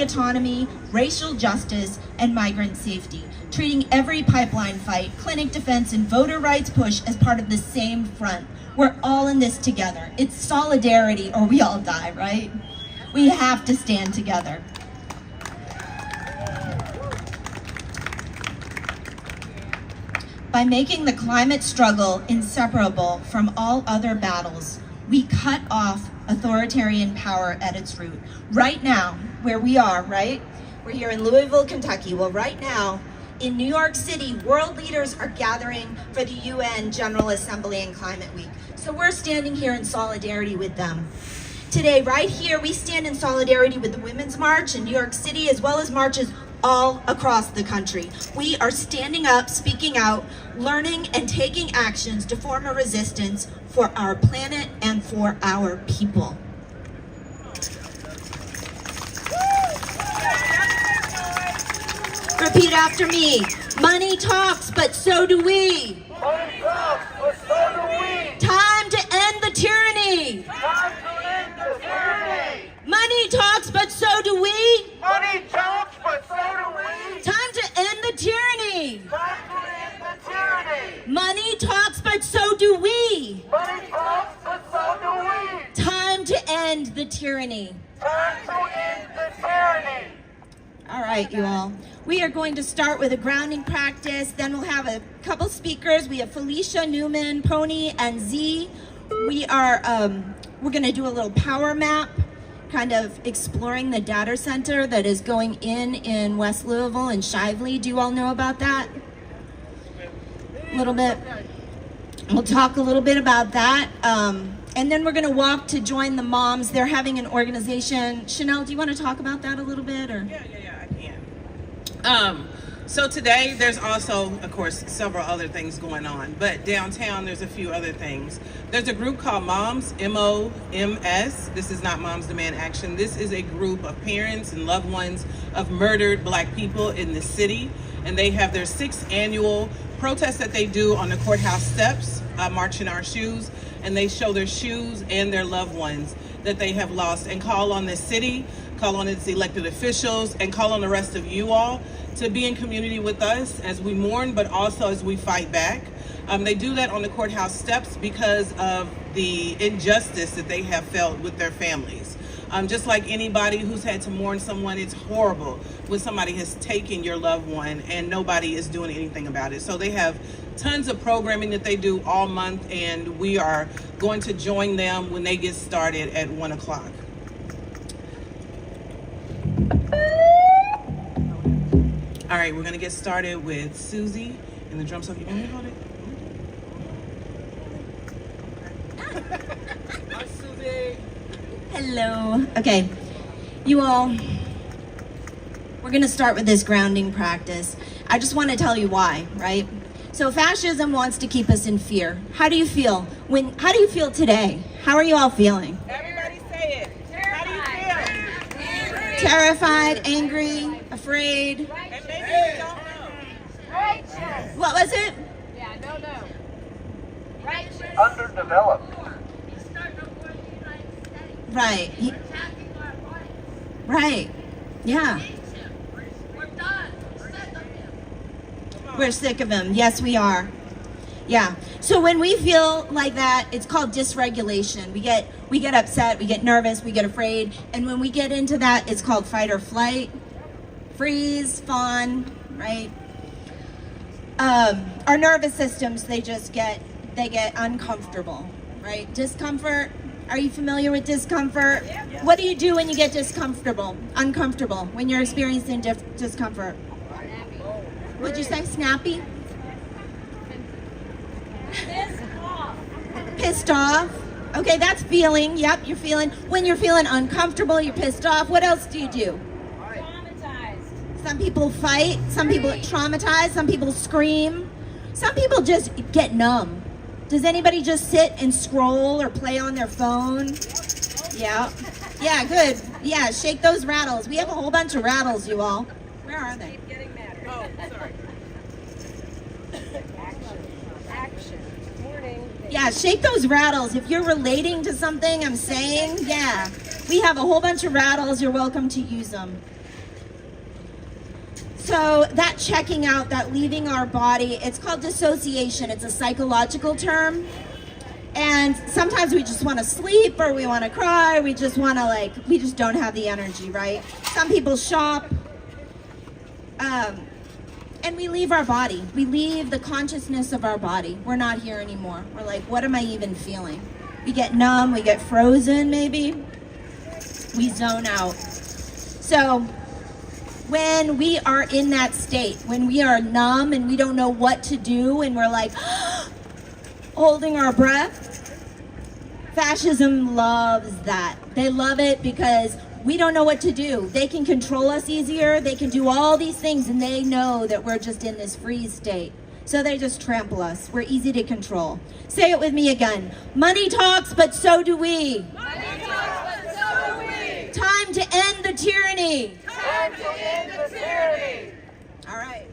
autonomy, racial justice, and migrant safety, treating every pipeline fight, clinic defense, and voter rights push as part of the same front. We're all in this together. It's solidarity or we all die, right? We have to stand together. By making the climate struggle inseparable from all other battles, we cut off authoritarian power at its root. Right now, where we are, right? We're here in Louisville, Kentucky. Well, right now, in New York City, world leaders are gathering for the UN General Assembly and Climate Week. So we're standing here in solidarity with them. Today, right here, we stand in solidarity with the Women's March in New York City, as well as marches all across the country. We are standing up, speaking out, learning and taking actions to form a resistance for our planet and for our people. Repeat after me. Money talks, but so do we. Money talks, but so do we. Time to end the tyranny. Time to end the tyranny. Money talks, but so do we. Money talks, but so do we. Time to end the tyranny. Time to end the tyranny. Money talks, but so do we. Money talks, but so do we. Time to end the tyranny. Time to end the tyranny. All right, you all. We are going to start with a grounding practice. Then we'll have a couple speakers. We have Felicia, Newman, Pony, and Z. We're going to do a little power map, kind of exploring the data center that is going in West Louisville and Shively. Do you all know about that? A little bit. We'll talk a little bit about that. And then we're going to walk to join the moms. They're having an organization. Chanel, do you want to talk about that a little bit? Or? Yeah, I can. So today there's also, of course, several other things going on, but downtown there's a few other things. There's a group called Moms, M-O-M-S. This is not Moms Demand Action. This is a group of parents and loved ones of murdered Black people in the city, and they have their 6th annual protest that they do on the courthouse steps, March in Our Shoes, and they show their shoes and their loved ones that they have lost, and call on the city, call on its elected officials, and call on the rest of you all to be in community with us as we mourn, but also as we fight back. They do that on the courthouse steps because of the injustice that they have felt with their families. Just like anybody who's had to mourn someone, it's horrible when somebody has taken your loved one and nobody is doing anything about it. So they have tons of programming that they do all month, and we are going to join them when they get started at 1 o'clock. All right, we're gonna get started with Susie and the drum. So you want me to hold it? Hi, Susie. Hello. Okay, you all, we're gonna start with this grounding practice. I just want to tell you why, right? So fascism wants to keep us in fear. How do you feel? How do you feel today? How are you all feeling? Everybody say it. How do you feel? Terrified, angry, afraid. And maybe you don't know. Righteous. What was it? Yeah, no. Righteous. Underdeveloped. Right. Attacking our life. Right. Yeah. We're done. We're sick of him. We're sick of him. Yes, we are. Yeah. So when we feel like that, it's called dysregulation. We get upset, we get nervous, we get afraid, and when we get into that, it's called fight or flight, freeze, fawn, right? Our nervous systems, they get uncomfortable, right? Discomfort. Are you familiar with discomfort? Yeah. What do you do when you get uncomfortable, when you're experiencing discomfort? What'd you say? Snappy? Pissed off. Okay, that's feeling. Yep, you're feeling. When you're feeling uncomfortable, you're pissed off. What else do you do? Traumatized. Some people fight. Some people traumatize. Some people scream. Some people just get numb. Does anybody just sit and scroll or play on their phone? Yeah. Yeah, good. Yeah, shake those rattles. We have a whole bunch of rattles, you all. Where are they? Keep getting madder. Oh, sorry. Action. Morning. Yeah, shake those rattles. If you're relating to something I'm saying, yeah. We have a whole bunch of rattles. You're welcome to use them. So that checking out, that leaving our body, it's called dissociation. It's a psychological term. And sometimes we just want to sleep, or we want to cry, we just want to we just don't have the energy, right? Some people shop, and we leave our body. We leave the consciousness of our body. We're not here anymore. We're like, what am I even feeling? We get numb, we get frozen maybe. We zone out. So when we are in that state, when we are numb and we don't know what to do, and we're like holding our breath, fascism loves that. They love it because we don't know what to do. They can control us easier. They can do all these things, and they know that we're just in this freeze state. So they just trample us. We're easy to control. Say it with me again. Money talks, but so do we. Money talks, but so do we. Time to end the tyranny. Time to end the tyranny. All right.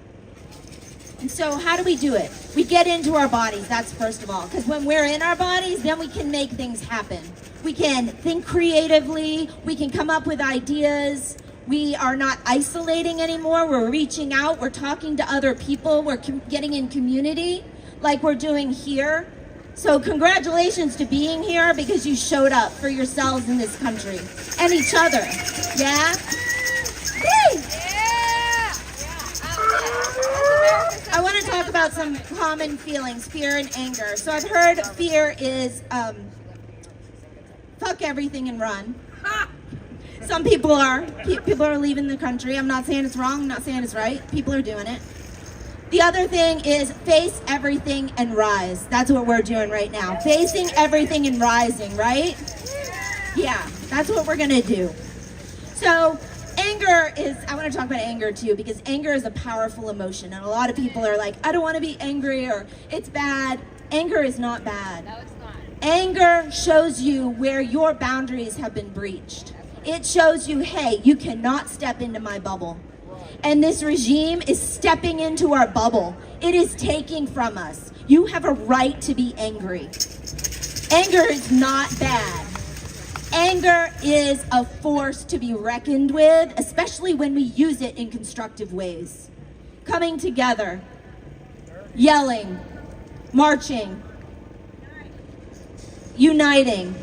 And so how do we do it? We get into our bodies, that's first of all. Because when we're in our bodies, then we can make things happen. We can think creatively. We can come up with ideas. We are not isolating anymore. We're reaching out. We're talking to other people. We're getting in community like we're doing here. So congratulations to being here, because you showed up for yourselves in this country and each other. Yeah? Yay! I want to talk about some common feelings, fear and anger. So I've heard fear is fuck everything and run. Some people are leaving the country. I'm not saying it's wrong, I'm not saying it's right. People are doing it. The other thing is face everything and rise. That's what we're doing right now. Facing everything and rising, right? Yeah, that's what we're gonna do. So anger is, I want to talk about anger too, because anger is a powerful emotion, and a lot of people are like, I don't want to be angry, or it's bad. Anger is not bad. No, it's not. Anger shows you where your boundaries have been breached. It shows you, hey, you cannot step into my bubble. And this regime is stepping into our bubble. It is taking from us. You have a right to be angry. Anger is not bad. Anger is a force to be reckoned with, especially when we use it in constructive ways. Coming together, yelling, marching, uniting,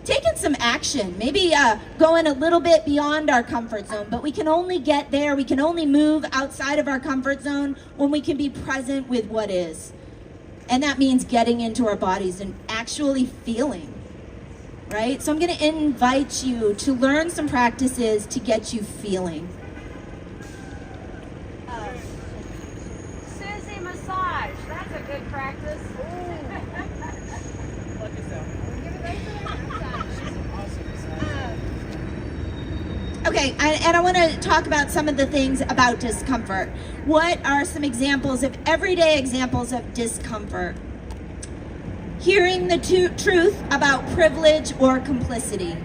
taking some action, maybe going a little bit beyond our comfort zone, but we can only get there, we can only move outside of our comfort zone when we can be present with what is. And that means getting into our bodies and actually feeling, right? So I'm gonna invite you to learn some practices to get you feeling. Susie massage. That's a good practice. Okay, and I want to talk about some of the things about discomfort. What are some examples of everyday examples of discomfort? Hearing the truth about privilege or complicity.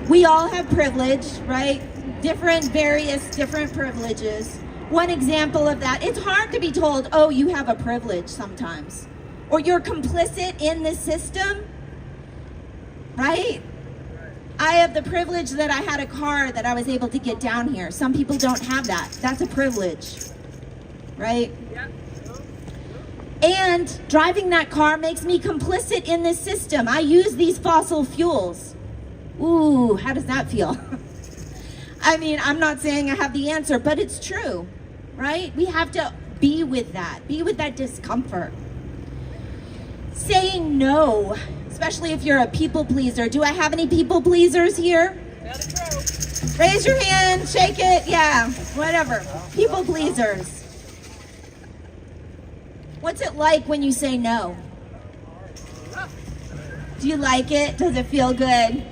We all have privilege, right? Different privileges. One example of that, it's hard to be told, oh, you have a privilege sometimes. Or you're complicit in the system, right? I have the privilege that I had a car that I was able to get down here. Some people don't have that. That's a privilege, right? And driving that car makes me complicit in this system. I use these fossil fuels. Ooh, how does that feel? I mean, I'm not saying I have the answer, but it's true, right? We have to be with that discomfort. Saying no, especially if you're a people pleaser. Do I have any people pleasers here? Raise your hand, shake it, yeah, whatever. People pleasers. What's it like when you say no? Do you like it? Does it feel good?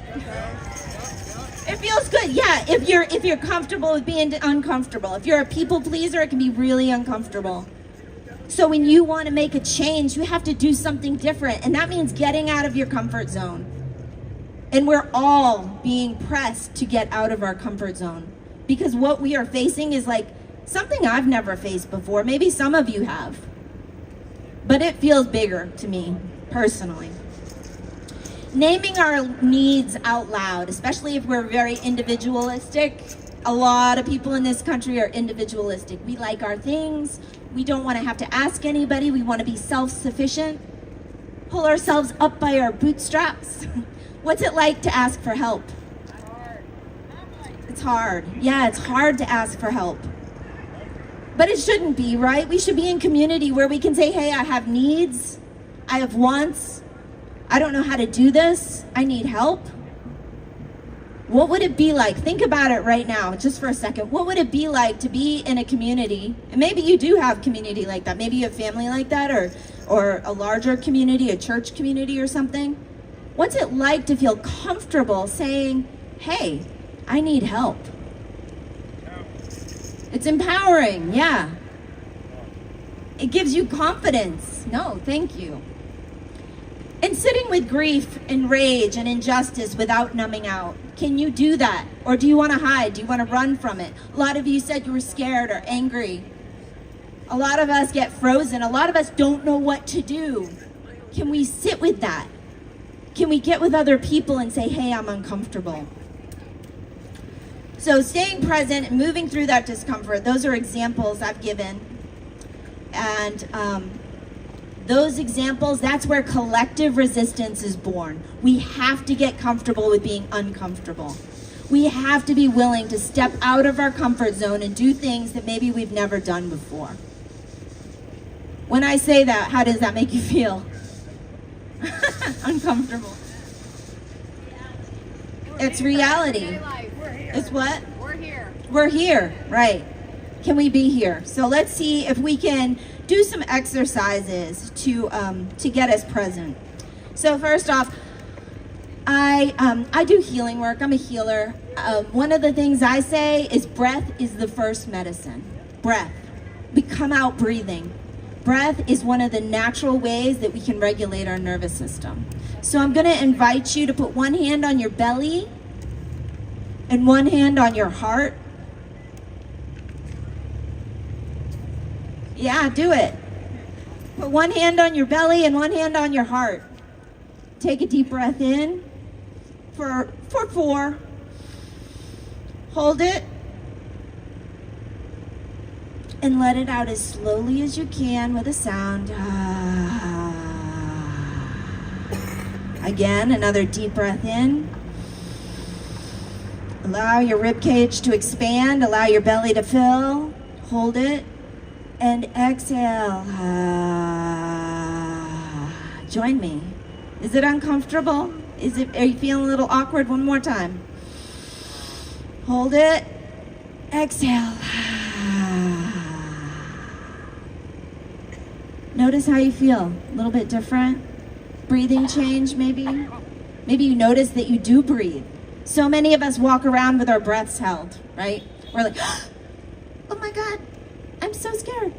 It feels good, yeah. If you're comfortable with being uncomfortable. If you're a people pleaser, it can be really uncomfortable. So when you want to make a change, you have to do something different, and that means getting out of your comfort zone. And we're all being pressed to get out of our comfort zone, because what we are facing is like something I've never faced before. Maybe some of you have, but it feels bigger to me personally. Naming our needs out loud, especially if we're very individualistic, A lot of people in this country are individualistic. We like our things. We don't want to have to ask anybody. We want to be self-sufficient. Pull ourselves up by our bootstraps. What's it like to ask for help? It's hard. Yeah, it's hard to ask for help. But it shouldn't be, right? We should be in community where we can say, hey, I have needs. I have wants. I don't know how to do this. I need help. What would it be like? Think about it right now, just for a second. What would it be like to be in a community? And maybe you do have community like that. Maybe you have family like that, or a larger community, a church community or something. What's it like to feel comfortable saying, hey, I need help? It's empowering, yeah. It gives you confidence. No, thank you. And sitting with grief and rage and injustice without numbing out. Can you do that? Or do you want to hide? Do you want to run from it? A lot of you said you were scared or angry. A lot of us get frozen. A lot of us don't know what to do. Can we sit with that? Can we get with other people and say, hey, I'm uncomfortable? So staying present and moving through that discomfort, those are examples I've given. And those examples, that's where collective resistance is born. We have to get comfortable with being uncomfortable. We have to be willing to step out of our comfort zone and do things that maybe we've never done before. When I say that, how does that make you feel? Uncomfortable. It's reality. It's what? We're here. We're here, right. Can we be here? So let's see if we can do some exercises to get us present. So first off, I do healing work. I'm a healer. One of the things I say is breath is the first medicine. Breath. We come out breathing. Breath is one of the natural ways that we can regulate our nervous system. So I'm going to invite you to put one hand on your belly and one hand on your heart. Yeah, do it. Put one hand on your belly and one hand on your heart. Take a deep breath in for 4. Hold it. And let it out as slowly as you can with a sound. Again, another deep breath in. Allow your rib cage to expand. Allow your belly to fill. Hold it. And exhale. Join me. Is it uncomfortable? Are you feeling a little awkward? One more time. Hold it. Exhale. Notice how you feel. A little bit different. Breathing change, maybe. Maybe you notice that you do breathe. So many of us walk around with our breaths held, right? We're like, oh my God, I'm so scared.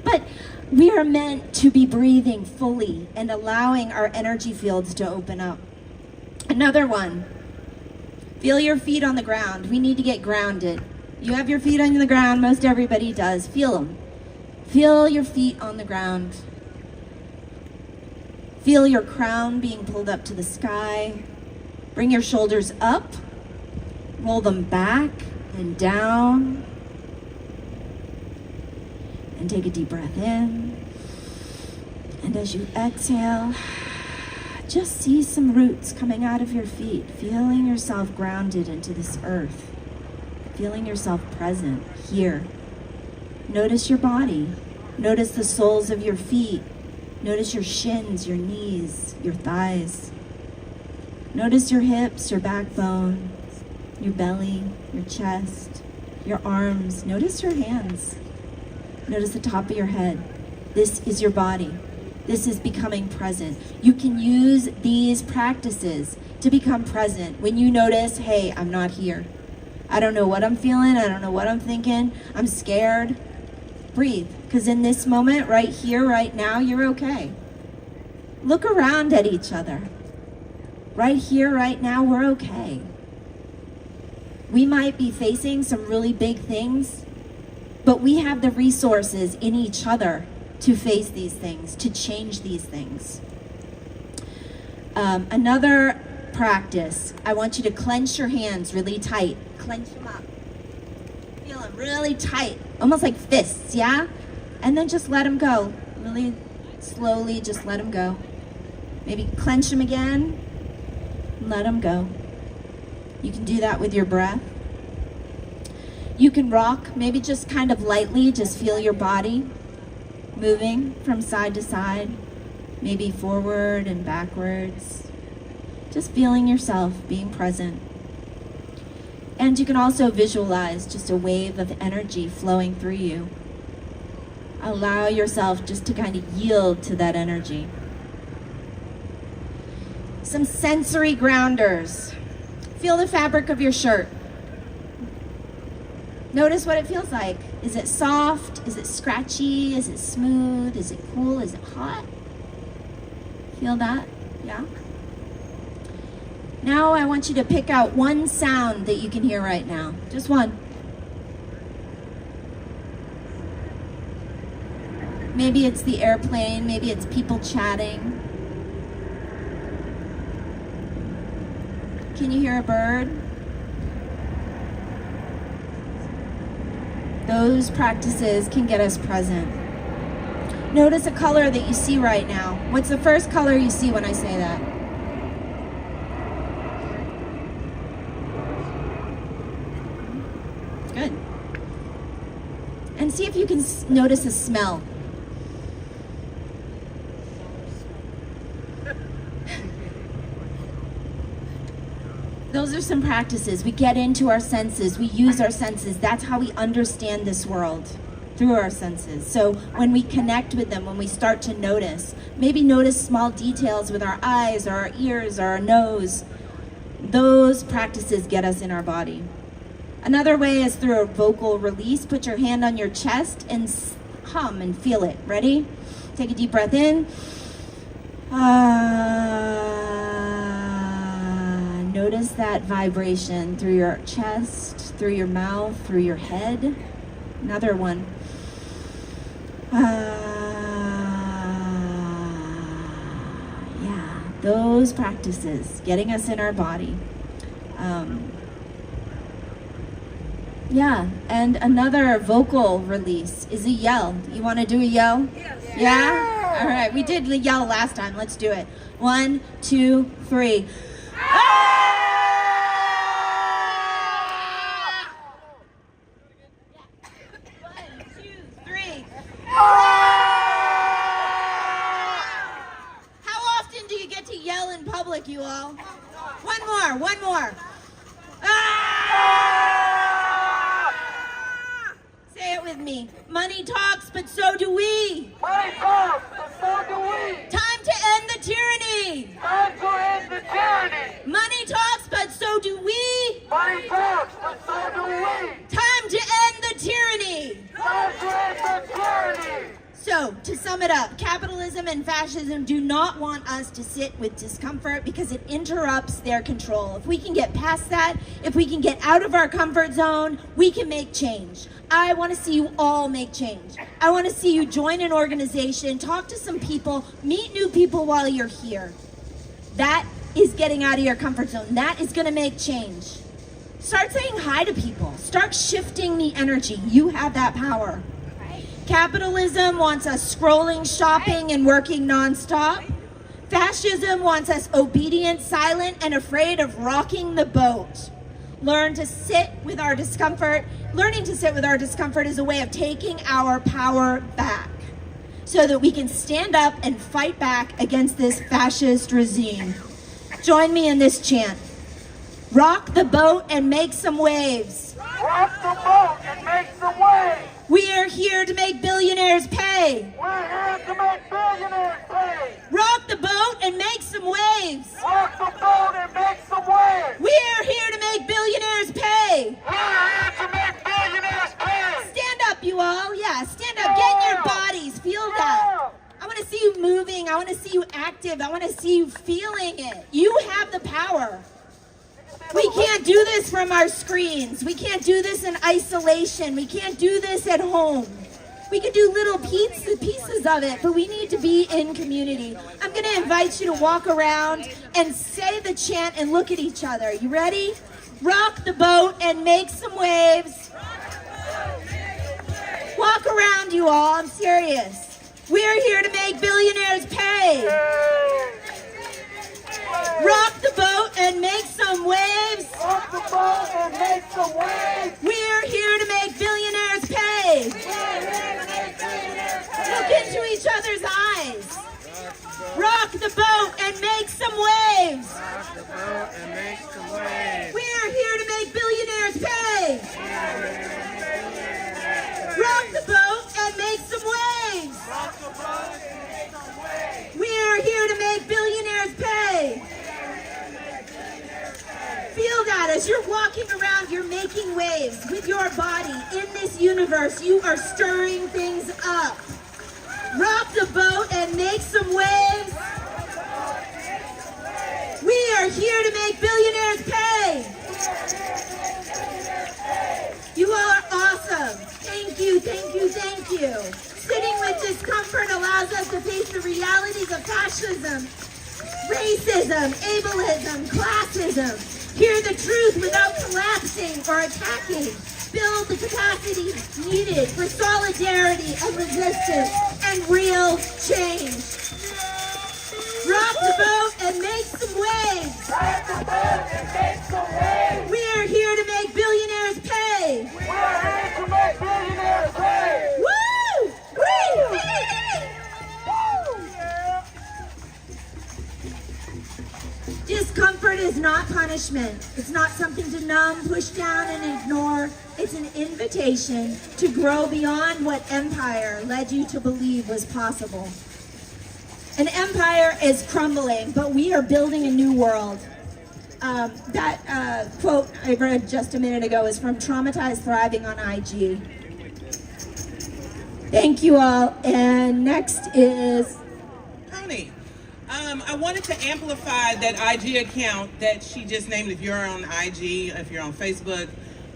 But we are meant to be breathing fully and allowing our energy fields to open up. Another one. Feel your feet on the ground. We need to get grounded. You have your feet on the ground. Most everybody does. Feel them. Feel your feet on the ground. Feel your crown being pulled up to the sky. Bring your shoulders up. Roll them back and down. And take a deep breath in. And as you exhale, just see some roots coming out of your feet, feeling yourself grounded into this earth, feeling yourself present here. Notice your body. Notice the soles of your feet. Notice your shins, your knees, your thighs. Notice your hips, your backbone, your belly, your chest, your arms. Notice your hands. Notice the top of your head. This is your body. This is becoming present. You can use these practices to become present. When you notice, hey, I'm not here. I don't know what I'm feeling. I don't know what I'm thinking. I'm scared. Breathe, because in this moment, right here, right now, you're okay. Look around at each other. Right here, right now, we're okay. We might be facing some really big things, but we have the resources in each other to face these things, to change these things. Another practice, I want you to clench your hands really tight. Clench them up. Feel them really tight, almost like fists, yeah? And then just let them go. Really slowly, just let them go. Maybe clench them again, let them go. You can do that with your breath. You can rock, maybe just kind of lightly, just feel your body moving from side to side, maybe forward and backwards. Just feeling yourself, being present. And you can also visualize just a wave of energy flowing through you. Allow yourself just to kind of yield to that energy. Some sensory grounders. Feel the fabric of your shirt. Notice what it feels like. Is it soft? Is it scratchy? Is it smooth? Is it cool? Is it hot? Feel that? Yeah? Now I want you to pick out one sound that you can hear right now. Just one. Maybe it's the airplane. Maybe it's people chatting. Can you hear a bird? Those practices can get us present. Notice a color that you see right now. What's the first color you see when I say that? Good. And see if you can notice a smell. Those are some practices. We get into our senses. We use our senses. That's how we understand this world, through our senses. So when we connect with them, when we start to notice, maybe notice small details with our eyes or our ears or our nose. Those practices get us in our body. Another way is through a vocal release. Put your hand on your chest and hum and feel it. Ready? Take a deep breath in. Notice that vibration through your chest, through your mouth, through your head. Another one. Yeah, those practices, getting us in our body. Yeah, and another vocal release is a yell. You want to do a yell? Yes. Yeah? All right, we did the yell last time. Let's do it. 1, 2, 3. You all. One more. Say it with me. Money talks, but so do we. Money talks, but so do we. Time to end the tyranny. Time to end the tyranny. Money talks, but so do we. Money talks, but so do we. Time to end the tyranny. Time to end the tyranny. So, to sum it up, capitalism and fascism do not want us to sit with discomfort because it interrupts their control. If we can get past that, if we can get out of our comfort zone, we can make change. I want to see you all make change. I want to see you join an organization, talk to some people, meet new people while you're here. That is getting out of your comfort zone. That is going to make change. Start saying hi to people. Start shifting the energy. You have that power. Capitalism wants us scrolling, shopping, and working nonstop. Fascism wants us obedient, silent, and afraid of rocking the boat. Learn to sit with our discomfort. Learning to sit with our discomfort is a way of taking our power back so that we can stand up and fight back against this fascist regime. Join me in this chant. Rock the boat and make some waves. Rock the boat and make some waves. We are here to make billionaires pay. We're here to make billionaires pay. Rock the boat and make some waves. Rock the boat and make some waves. We are here to make billionaires pay. We're here to make billionaires pay. Stand up, you all. Yeah, stand up. Get in your bodies. Feel that. I want to see you moving. I want to see you active. I want to see you feeling it. You have the power. We can't do this from our screens. We can't do this in isolation. We can't do this at home. We could do little pieces of it, but we need to be in community. I'm going to invite you to walk around and say the chant and look at each other. You ready? Rock the boat and make some waves. Walk around, you all. I'm serious. We're here to make billionaires pay. Rock the boat and make some waves. Rock the boat and make some waves. We're here to make billionaires pay. Look into each other's eyes. Rock the boat and make some waves. Rock the boat and make some waves. We're here to make billionaires pay. Rock the boat and make some waves. Rock the boat and make some waves. We're here to make billionaires pay. Feel that as you're walking around, you're making waves with your body. In this universe, you are stirring things up. Rock the boat and make some waves. We are here to make billionaires pay. You all are awesome. Thank you, thank you, thank you. Sitting with discomfort allows us to face the realities of fascism, racism, ableism, classism. Hear the truth without collapsing or attacking. Build the capacity needed for solidarity and resistance and real change. Rock the boat and make some waves. Rock the boat and make some waves. We are here to make billionaires pay. We are here to make billionaires pay. Woo! Woo! Discomfort is not punishment. It's not something to numb, push down, and ignore. It's an invitation to grow beyond what empire led you to believe was possible. An empire is crumbling, but we are building a new world. That quote I read just a minute ago is from Traumatized Thriving on IG. Thank you all. And next is Tony. I wanted to amplify that IG account that she just named. If you're on IG, if you're on Facebook,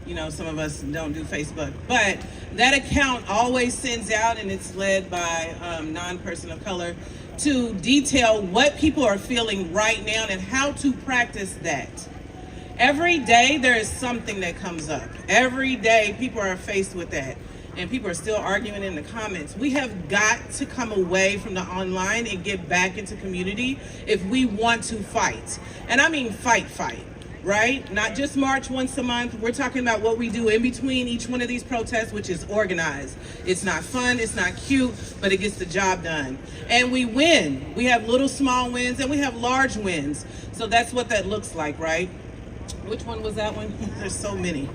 you know, some of us don't do Facebook, but that account always sends out, and it's led by non-person of color, to detail what people are feeling right now and how to practice that. Every day there is something that comes up. Every day people are faced with that. And people are still arguing in the comments. We have got to come away from the online and get back into community if we want to fight. And I mean fight, right? Not just march once a month. We're talking about what we do in between each one of these protests, which is organized. It's not fun, it's not cute, but it gets the job done. And we win. We have little small wins and we have large wins. So that's what that looks like, right? Which one was that one? There's so many.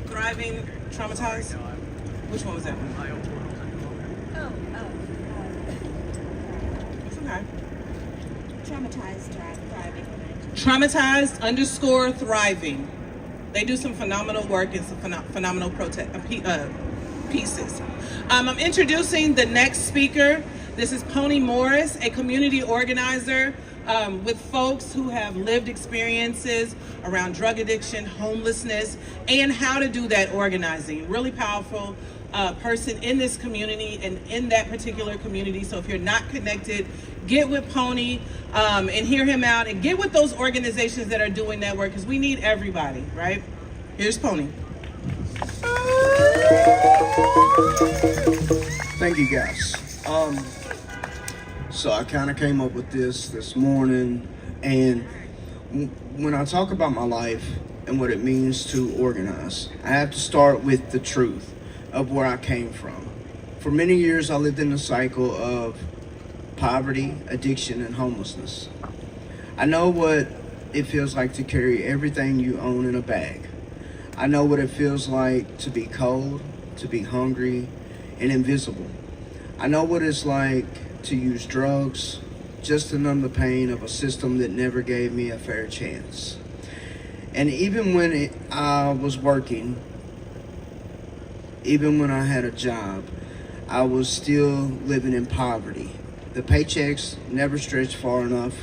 Thriving, traumatized? Which one was that one? It's okay. Traumatized _thriving. They do some phenomenal work and some phenomenal pieces. I'm introducing the next speaker. This is Pony Morris, a community organizer with folks who have lived experiences around drug addiction, homelessness, and how to do that organizing. Really powerful person in this community and in that particular community. So if you're not connected, get with Pony and hear him out, and get with those organizations that are doing that work, because we need everybody, right? Here's Pony. Thank you, guys. So I kind of came up with this morning, and when I talk about my life and what it means to organize, I have to start with the truth of where I came from. For many years, I lived in a cycle of poverty, addiction, and homelessness. I know what it feels like to carry everything you own in a bag. I know what it feels like to be cold, to be hungry, and invisible. I know what it's like to use drugs just to numb the pain of a system that never gave me a fair chance. And even when I was working, even when I had a job, I was still living in poverty. The paychecks never stretched far enough.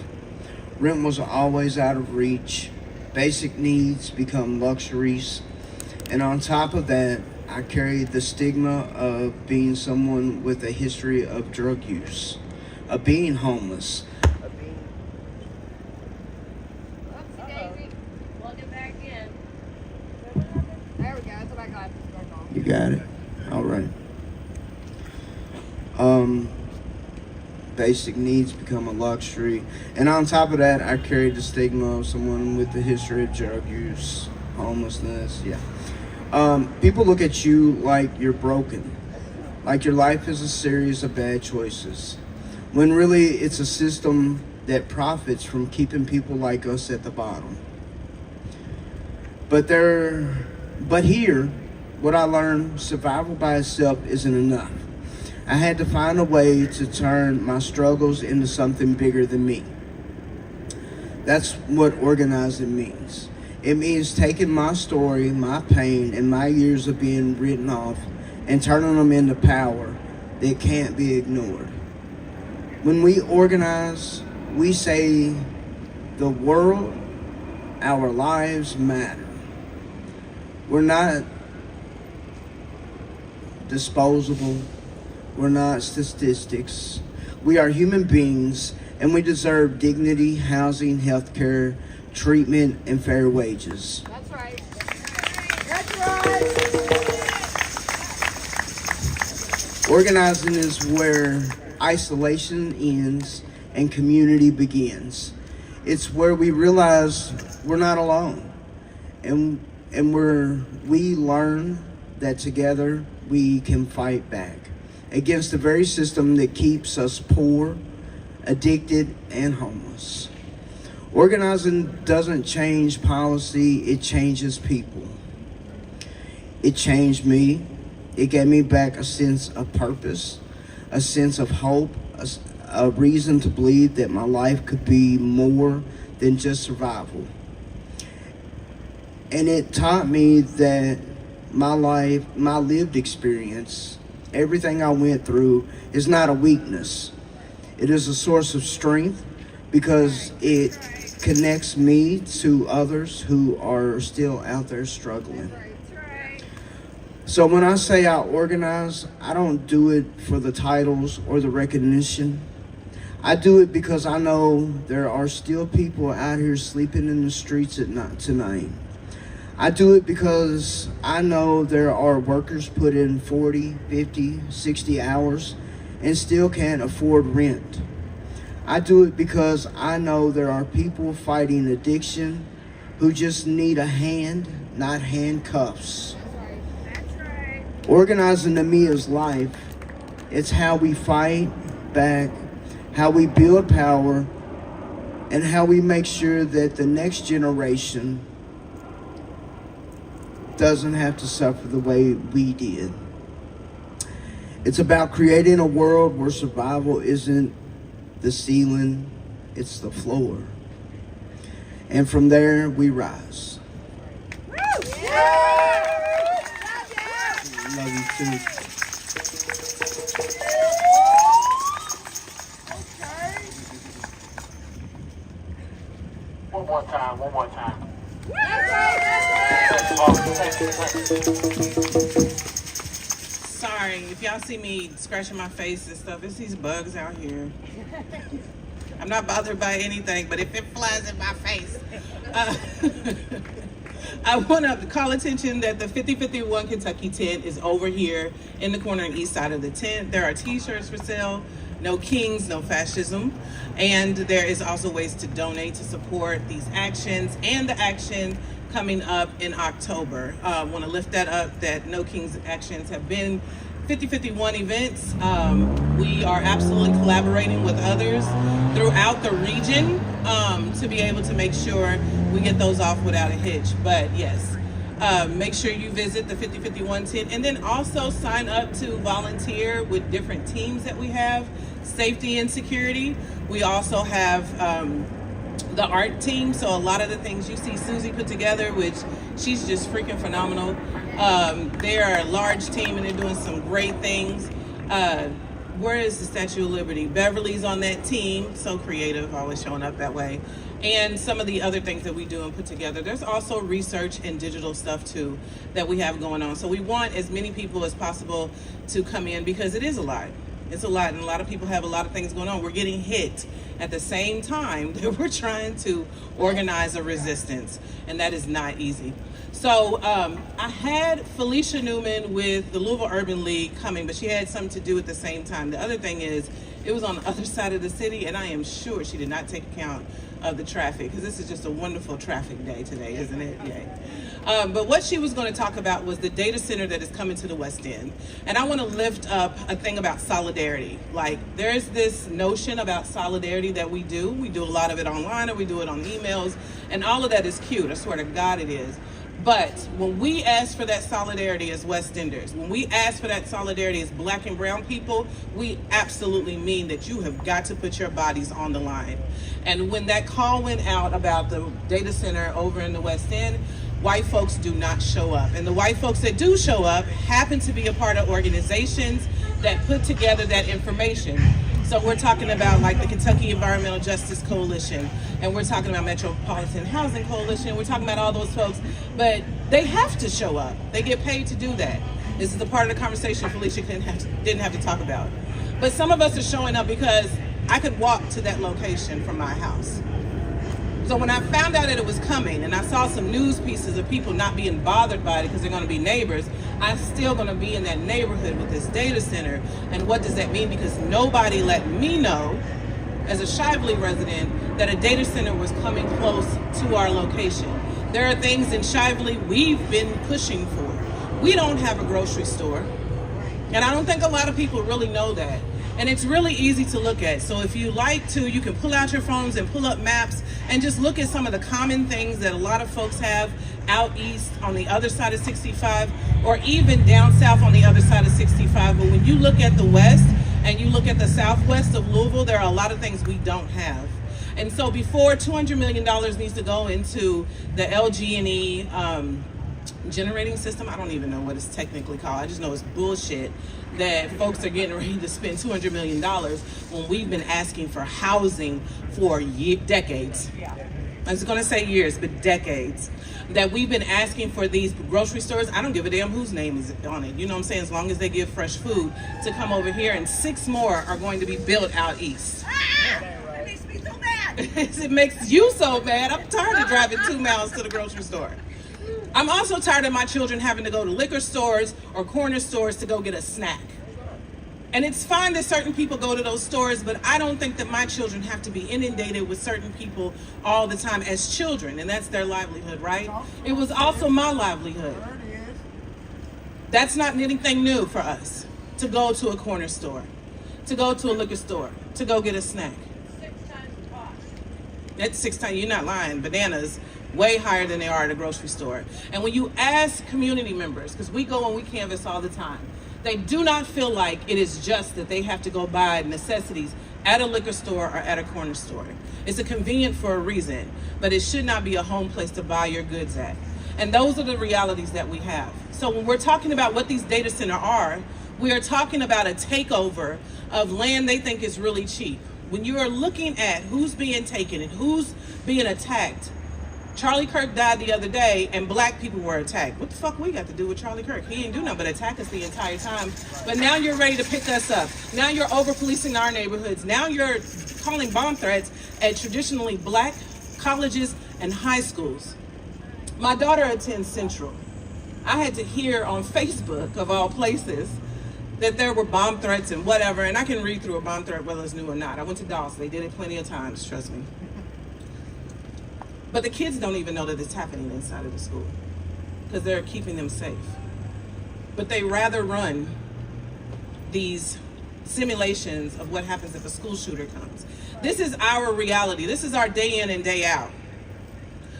Rent was always out of reach. Basic needs become luxuries. And on top of that, I carry the stigma of being someone with a history of drug use, of being homeless. Oopsie daisy. Plug it back in. There we go. That's what I got. You got it? All right. Basic needs become a luxury. And on top of that, I carry the stigma of someone with a history of drug use, homelessness, yeah. People look at you like you're broken, like your life is a series of bad choices, when really it's a system that profits from keeping people like us at the bottom. But here, what I learned, survival by itself isn't enough. I had to find a way to turn my struggles into something bigger than me. That's what organizing means. It means taking my story, my pain, and my years of being written off and turning them into power that can't be ignored. When we organize, we say the world, our lives matter. We're not disposable. We're not statistics. We are human beings, and we deserve dignity, housing, health care, treatment, and fair wages. That's right. Organizing is where isolation ends and community begins. It's where we realize we're not alone, and we learn that together we can fight back against the very system that keeps us poor, addicted, and homeless. Organizing doesn't change policy, it changes people. It changed me. It gave me back a sense of purpose, a sense of hope, a reason to believe that my life could be more than just survival. And it taught me that my life, my lived experience, everything I went through is not a weakness. It is a source of strength because it connects me to others who are still out there struggling. So when I say I organize, I don't do it for the titles or the recognition. I do it because I know there are still people out here sleeping in the streets at night tonight. I do it because I know there are workers put in 40, 50, 60 hours and still can't afford rent. I do it because I know there are people fighting addiction who just need a hand, not handcuffs. That's right. Organizing to me is life. It's how we fight back, how we build power, and how we make sure that the next generation doesn't have to suffer the way we did. It's about creating a world where survival isn't the ceiling, it's the floor. And from there, we rise. Love you too. One more time. Sorry, if y'all see me scratching my face and stuff, it's these bugs out here. I'm not bothered by anything, but if it flies in my face. I want to call attention that the 5051 Kentucky tent is over here in the corner and east side of the tent. There are t-shirts for sale. No kings, no fascism. And there is also ways to donate to support these actions and the action coming up in October. Want to lift that up, that No Kings actions have been 5051 events. We are absolutely collaborating with others throughout the region to be able to make sure we get those off without a hitch. But yes, make sure you visit the 5051 tent and then also sign up to volunteer with different teams that we have, safety and security. We also have the art team, so a lot of the things you see Susie put together, which she's just freaking phenomenal. They are a large team and they're doing some great things. Where is the Statue of Liberty? Beverly's on that team, so creative, always showing up that way. and some of the other things that we do and put together. There's also research and digital stuff too that we have going on. So we want as many people as possible to come in because it is a lot. It's a lot, and a lot of people have a lot of things going on. We're getting hit at the same time that we're trying to organize a resistance, and that is not easy. So I had Felicia Newman with the Louisville Urban League coming, but she had something to do at the same time. The other thing is, it was on the other side of the city, and I am sure she did not take account of the traffic, because this is just a wonderful traffic day today, isn't it? Yay. But what she was going to talk about was the data center that is coming to the West End. And I want to lift up a thing about solidarity. Like, there's this notion about solidarity that we do. We do a lot of it online, or we do it on emails, and all of that is cute. I swear to God it is. But when we ask for that solidarity as West Enders, when we ask for that solidarity as Black and brown people, we absolutely mean that you have got to put your bodies on the line. And when that call went out about the data center over in the West End, white folks do not show up. And the white folks that do show up happen to be a part of organizations that put together that information. So we're talking about like the Kentucky Environmental Justice Coalition, and we're talking about Metropolitan Housing Coalition, we're talking about all those folks, but they have to show up. They get paid to do that. This is the part of the conversation Felicia didn't have to talk about. But some of us are showing up because I could walk to that location from my house. So when I found out that it was coming, and I saw some news pieces of people not being bothered by it because they're going to be neighbors, I'm still going to be in that neighborhood with this data center. And what does that mean? Because nobody let me know, as a Shively resident, that a data center was coming close to our location. There are things in Shively we've been pushing for. We don't have a grocery store, and I don't think a lot of people really know that. And it's really easy to look at. So if you like to, you can pull out your phones and pull up maps and just look at some of the common things that a lot of folks have out east on the other side of 65, or even down south on the other side of 65. But when you look at the west and you look at the southwest of Louisville, there are a lot of things we don't have. And so before $200 million needs to go into the LG&E generating system, I don't even know what it's technically called. I just know it's bullshit that folks are getting ready to spend $200 million when we've been asking for housing for decades. I was going to say years, but decades. That we've been asking for these grocery stores. I don't give a damn whose name is on it. You know what I'm saying? As long as they give fresh food to come over here, and 6 more are going to be built out east. It makes me so mad. It makes you so mad. I'm tired of driving 2 miles to the grocery store. I'm also tired of my children having to go to liquor stores or corner stores to go get a snack. And it's fine that certain people go to those stores, but I don't think that my children have to be inundated with certain people all the time as children, and that's their livelihood, right? It was also my livelihood. That's not anything new for us, to go to a corner store, to go to a liquor store, to go get a snack. 6 times the cost. That's 6 times, you're not lying, bananas. Way higher than they are at a grocery store. And when you ask community members, because we go and we canvass all the time, they do not feel like it is just that they have to go buy necessities at a liquor store or at a corner store. It's a convenient for a reason, but it should not be a home place to buy your goods at. And those are the realities that we have. So when we're talking about what these data centers are, we are talking about a takeover of land they think is really cheap. When you are looking at who's being taken and who's being attacked, Charlie Kirk died the other day and Black people were attacked. What the fuck we got to do with Charlie Kirk? He ain't do nothing but attack us the entire time. But now you're ready to pick us up. Now you're over-policing our neighborhoods. Now you're calling bomb threats at traditionally Black colleges and high schools. My daughter attends Central. I had to hear on Facebook, of all places, that there were bomb threats and whatever, and I can read through a bomb threat whether it's new or not. I went to Dawson. They did it plenty of times, trust me. But the kids don't even know that it's happening inside of the school because they're keeping them safe. But they rather run these simulations of what happens if a school shooter comes. This is our reality. This is our day in and day out.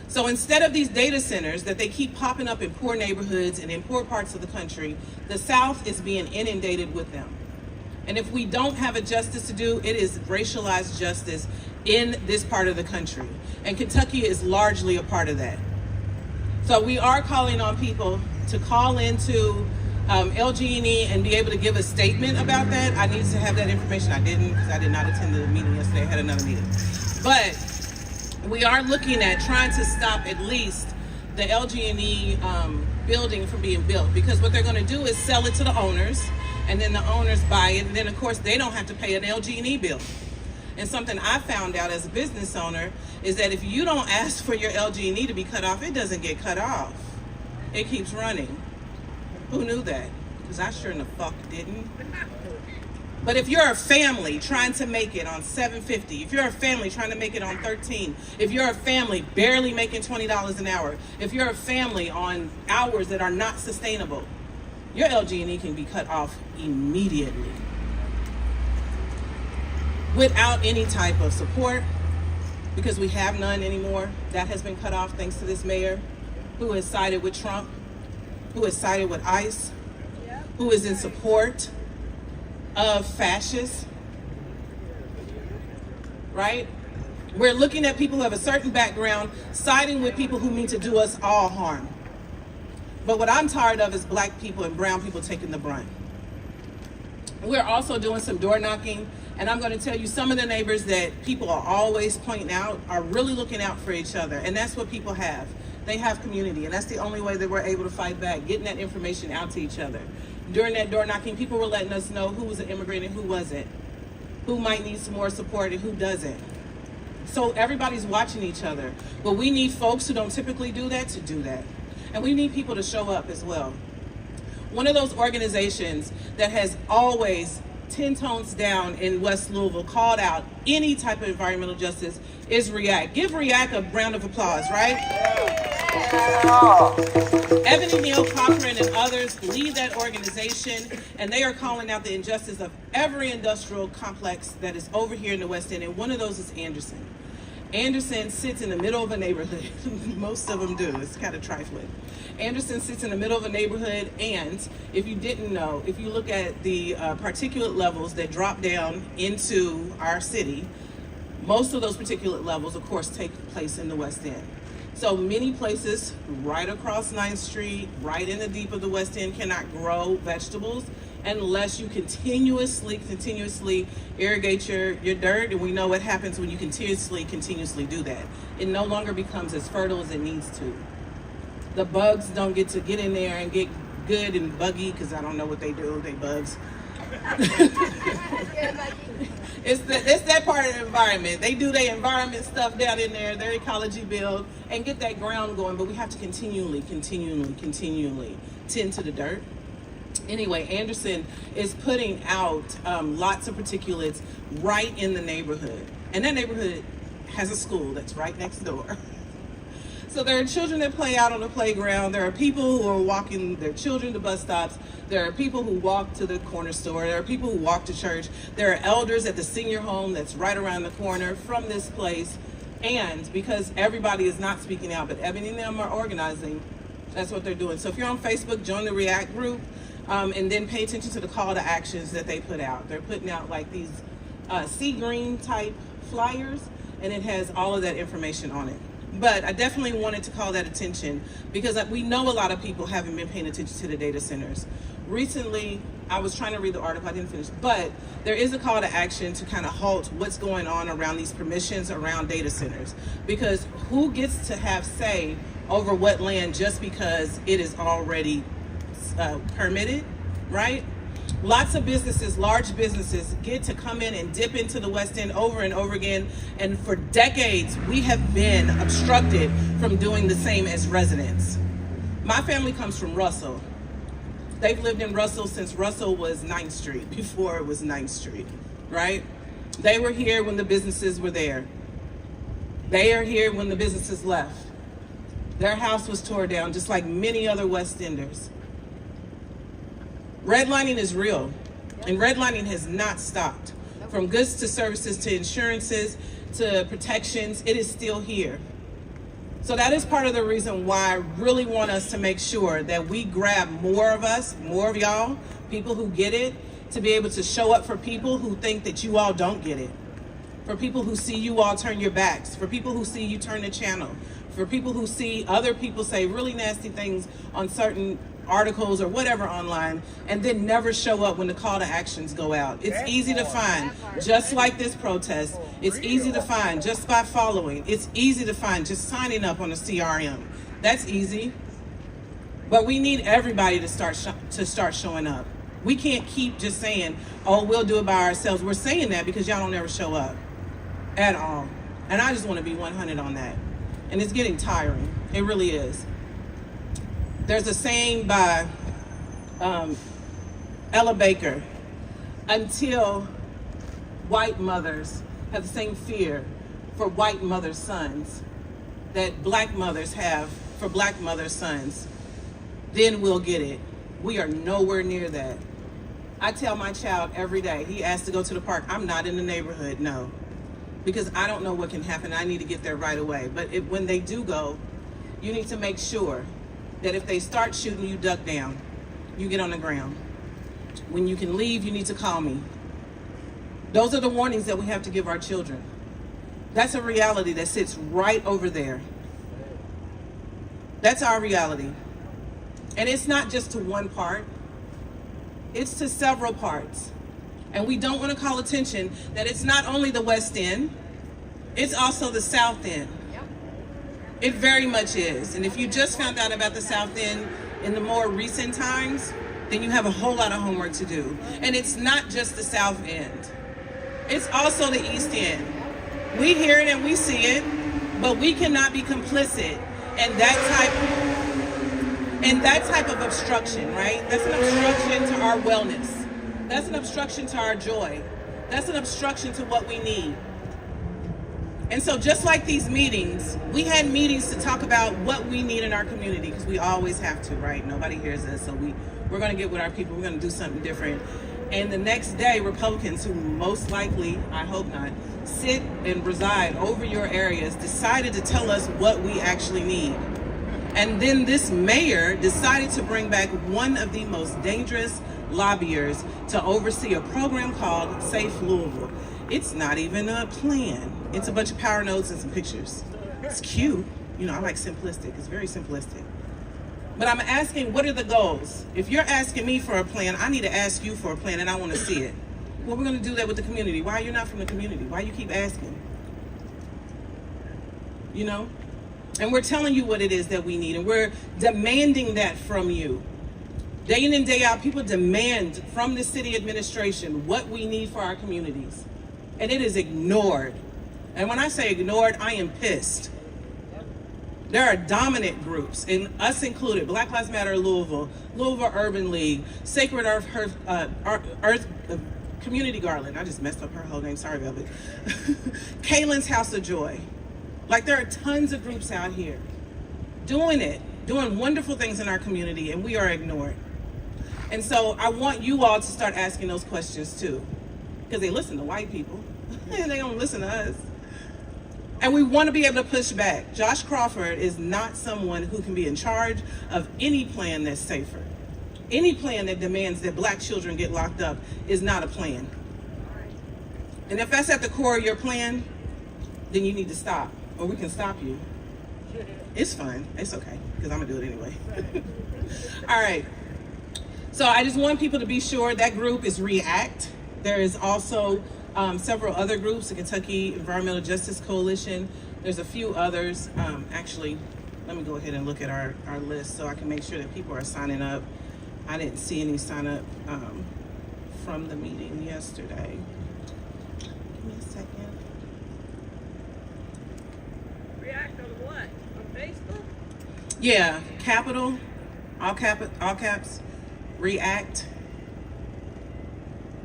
So instead of these data centers that they keep popping up in poor neighborhoods and in poor parts of the country, the South is being inundated with them. And if we don't have a justice to do, it is racialized justice in this part of the country. And Kentucky is largely a part of that. So we are calling on people to call into LG&E and be able to give a statement about that. I needed to have that information. I didn't, because I did not attend the meeting yesterday. I had another meeting. But we are looking at trying to stop at least the LG&E building from being built, because what they're going to do is sell it to the owners, and then the owners buy it, and then of course they don't have to pay an LG&E bill. And something I found out as a business owner is that if you don't ask for your LG&E to be cut off, it doesn't get cut off. It keeps running. Who knew that? Because I sure in the fuck didn't. But if you're a family trying to make it on $7.50, if you're a family trying to make it on $13, if you're a family barely making $20 an hour, if you're a family on hours that are not sustainable, your LG&E can be cut off immediately without any type of support, because we have none anymore. That has been cut off thanks to this mayor who has sided with Trump, who has sided with ICE, who is in support of fascists, right? We're looking at people who have a certain background, siding with people who mean to do us all harm. But what I'm tired of is black people and brown people taking the brunt. We're also doing some door knocking, and I'm going to tell you, some of the neighbors that people are always pointing out are really looking out for each other, and that's what people have. They have community, and that's the only way that we're able to fight back, getting that information out to each other. During that door knocking, people were letting us know who was an immigrant and who wasn't, who might need some more support and who doesn't. So everybody's watching each other, but we need folks who don't typically do that to do that. And we need people to show up as well. One of those organizations that has always 10 tones down in West Louisville called out any type of environmental justice is REACT. Give REACT a round of applause, right? Ebony Neal Cochran and others lead that organization, and they are calling out the injustice of every industrial complex that is over here in the West End, and one of those is Anderson. Anderson sits in the middle of a neighborhood. Most of them do. It's kind of trifling. Anderson sits in the middle of a neighborhood, and if you didn't know, if you look at the particulate levels that drop down into our city, most of those particulate levels, of course, take place in the West End. So many places right across 9th Street, right in the deep of the West End, cannot grow vegetables unless you continuously irrigate your dirt. And we know what happens when you continuously do that. It no longer becomes as fertile as it needs to. The bugs don't get to get in there and get good and buggy, because I don't know what they do, they bugs. It's that part of the environment. They do their environment stuff down in there, their ecology build, and get that ground going, but we have to continually tend to the dirt. Anyway, Anderson is putting out lots of particulates right in the neighborhood. And that neighborhood has a school that's right next door. So there are children that play out on the playground. There are people who are walking their children to bus stops. There are people who walk to the corner store. There are people who walk to church. There are elders at the senior home that's right around the corner from this place. And because everybody is not speaking out, but Ebony and them are organizing, that's what they're doing. So if you're on Facebook, join the REACT group, and then pay attention to the call to actions that they put out. They're putting out like these sea green type flyers, and it has all of that information on it. But I definitely wanted to call that attention because we know a lot of people haven't been paying attention to the data centers. Recently, I was trying to read the article, I didn't finish, but there is a call to action to kind of halt what's going on around these permissions around data centers. Because who gets to have say over what land just because it is already permitted, right? Lots of businesses, large businesses, get to come in and dip into the West End over and over again. And for decades, we have been obstructed from doing the same as residents. My family comes from Russell. They've lived in Russell since Russell was 9th Street, before it was 9th Street, right? They were here when the businesses were there. They are here when the businesses left. Their house was torn down, just like many other West Enders. Redlining is real, and redlining has not stopped. From goods to services to insurances to protections, it is still here. So that is part of the reason why I really want us to make sure that we grab more of us, more of y'all, people who get it, to be able to show up for people who think that you all don't get it. For people who see you all turn your backs, for people who see you turn the channel, for people who see other people say really nasty things on certain articles or whatever online and then never show up when the call to actions go out. It's easy to find, just like this protest. It's easy to find just by following. It's easy to find just signing up on a CRM. That's easy. But we need everybody to start showing up. We can't keep just saying, oh, we'll do it by ourselves. We're saying that because y'all don't ever show up at all. And I just want to be 100 on that. And it's getting tiring. It really is. There's a saying by Ella Baker: until white mothers have the same fear for white mothers' sons that black mothers have for black mothers' sons, then we'll get it. We are nowhere near that. I tell my child every day, he asks to go to the park, I'm not in the neighborhood, no. Because I don't know what can happen. I need to get there right away. But when they do go, you need to make sure that if they start shooting, you duck down. You get on the ground. When you can leave, you need to call me. Those are the warnings that we have to give our children. That's a reality that sits right over there. That's our reality. And it's not just to one part. It's to several parts. And we don't want to call attention that it's not only the West End, it's also the South End. It very much is. And if you just found out about the South End in the more recent times, then you have a whole lot of homework to do. And it's not just the South End. It's also the East End. We hear it and we see it, but we cannot be complicit in that type of obstruction, right? That's an obstruction to our wellness. That's an obstruction to our joy. That's an obstruction to what we need. And so just like these meetings, we had meetings to talk about what we need in our community, because we always have to, right? Nobody hears us, so we're going to get with our people. We're going to do something different. And the next day, Republicans, who most likely, I hope not, sit and preside over your areas, decided to tell us what we actually need. And then this mayor decided to bring back one of the most dangerous lobbyers to oversee a program called Safe Louisville. It's not even a plan. It's a bunch of power notes and some pictures. It's cute. You know, I like simplistic. It's very simplistic. But I'm asking, what are the goals? If you're asking me for a plan, I need to ask you for a plan, and I want to see it. Well, we're going to do that with the community. Why are you not from the community? Why you keep asking? You know? And we're telling you what it is that we need, and we're demanding that from you. Day in and day out, people demand from the city administration what we need for our communities. And it is ignored. And when I say ignored, I am pissed. There are dominant groups, and us included, Black Lives Matter Louisville, Louisville Urban League, Sacred Earth Community Garland. I just messed up her whole name, sorry about it. Kaylin's House of Joy. Like, there are tons of groups out here doing wonderful things in our community, and we are ignored. And so I want you all to start asking those questions too, because they listen to white people and they don't listen to us. And we want to be able to push back. Josh Crawford is not someone who can be in charge of any plan that's safer. Any plan that demands that black children get locked up is not a plan. And if that's at the core of your plan, then you need to stop, or we can stop you. It's fine, it's okay, because I'm gonna do it anyway. All right, so I just want people to be sure that group is REACT. There is also several other groups, the Kentucky Environmental Justice Coalition. There's a few others. Actually, let me go ahead and look at our list so I can make sure that people are signing up. I didn't see any sign up from the meeting yesterday. Give me a second. React on what? On Facebook? Yeah, capital, all caps, REACT.